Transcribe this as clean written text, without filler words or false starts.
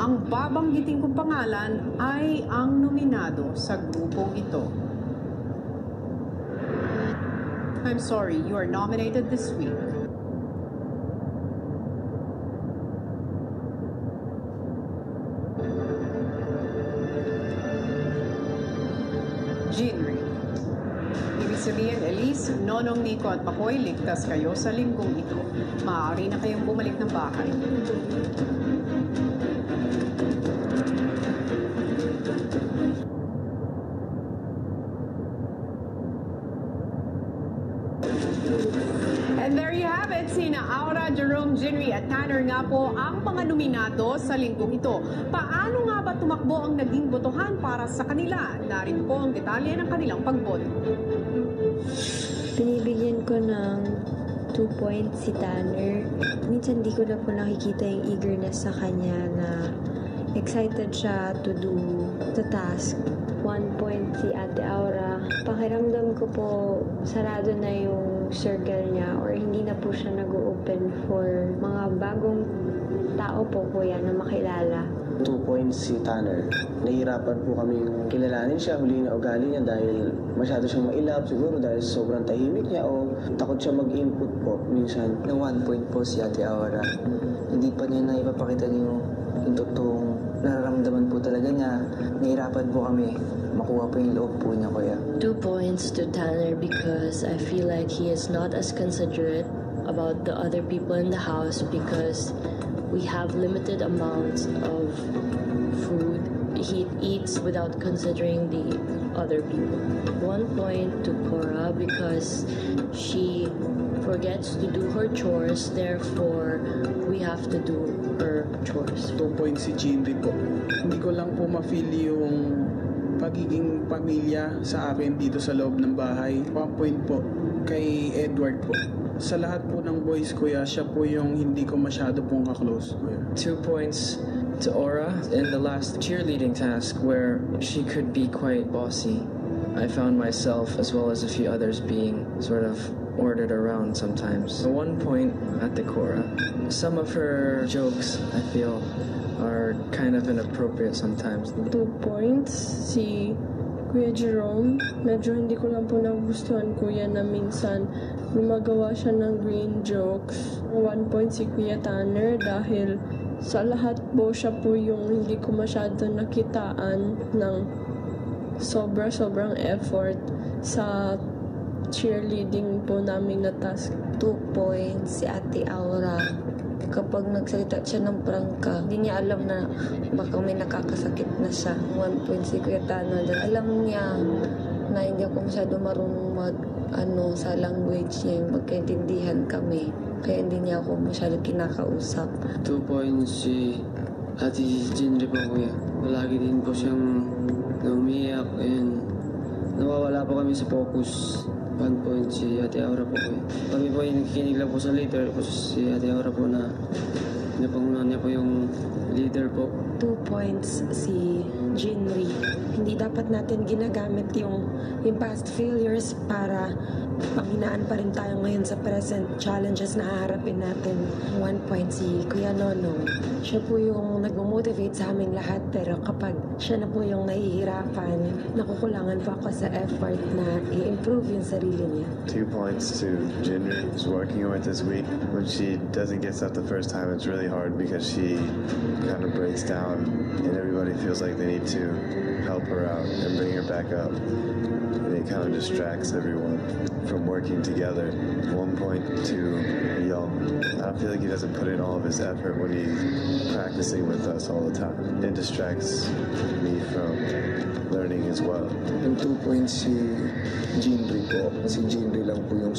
ang babanggitin kong pangalan ay ang nominado sa grupong ito. I'm sorry, you are nominated this week. Jinri. Ibig sabihin, Elise, Nonong, Nico at Pakoy, ligtas kayo sa linggong ito. Maaari na kayong bumalik ng bahay. And there you have it, sina Aura, Jerome, Jinri at Tanner nga po ang mga nominado sa linggong ito. Paano nga ba tumakbo ang naging botohan para sa kanila? Narito po ang detalye ng kanilang pagboto. Binibigyan ko ng 2 points si Tanner. Minsan di ko na po nakikita yung eagerness sa kanya na excited siya to do the task. 1 point si Ate Aura. Pakiramdam ko po sarado na yung circle niya or hindi na po siya nag-open for mga bagong tao po kuya na makilala. 2 points si Tanner. Nahihirapan po kaming kilalanin siya, huli na ugali niya dahil masyado siyang mailap siguro dahil sobrang tahimik niya o takot siya mag-input po minsan. Na 1 point po si Ate Aura. Hindi pa niya na ipapakita yung totoong nararamdaman po talaga niya. Nahihirapan po kami makuha po yung loob po niya kuya. 2 points to Tanner because I feel like he is not as considerate about the other people in the house because we have limited amounts of food. He eats without considering the other people. 1 point to Cora because she forgets to do her chores, therefore we have to do her chores. 2 points si Jinri po. Hindi ko lang po ma-feel yung pagiging pamilya sa akin dito sa loob ng bahay. 1 point po kay Edward po. Sa lahat po ng boys kuya, siya po yung hindi ko masyado pong ka-close kuya. 2 points to Aura in the last cheerleading task where she could be quite bossy. I found myself as well as a few others being sort of ordered around sometimes. 1 point at the Cora. Some of her jokes I feel are kind of inappropriate sometimes. 2 points si Kuya Jerome. Medyo hindi ko lang po nagustuhan kuya na minsan gumagawa siya ng green jokes. 1 point si Kuya Tanner dahil sa lahat po siya po yung hindi ko masyado nakitaan ng sobrang effort sa cheerleading po namin na task. 2 points si Ate Aura. Kapag nagsalita siya ng prangka, hindi niya alam na baka may nakakasakit na siya. 1 point si Kuya Tanner. Alam niya na hindi ako masyado marunong sa language niya, yung magkaintindihan kami. Kaya hindi niya ako masyado kinakausap. 2 points si Ate Jinri po kuya. Lagi din po siyang umiiyak and nawawala po kami sa focus. 1 point si Ate Aura po kuya. Kami po yung nakikinig lang po sa leader po si Ate Aura po na napangunahan niya po yung leader po. 2 points si Jinri. Hindi dapat natin ginagamit yung past failures para panghinaan pa rin tayo ngayon sa present challenges na haharapin natin. 1 point si Kuya Nonong. Siya po yung nag-motivate sa aming lahat pero kapag siya na po yung nahihirapan, nakukulangan po ako sa effort na i-improve yung sarili niya. 2 points to Jinri, who's working with this week. When she doesn't get stuff the first time, it's really hard because she kind of breaks down and everybody feels like they need to help her out and bring her back up. And it kind of distracts everyone from working together. 1 point to Young. I feel like he doesn't put in all of his effort when he's practicing with us all the time. It distracts me from learning as well. Yung 2 points si Jinri po. Si Jinri lang po yung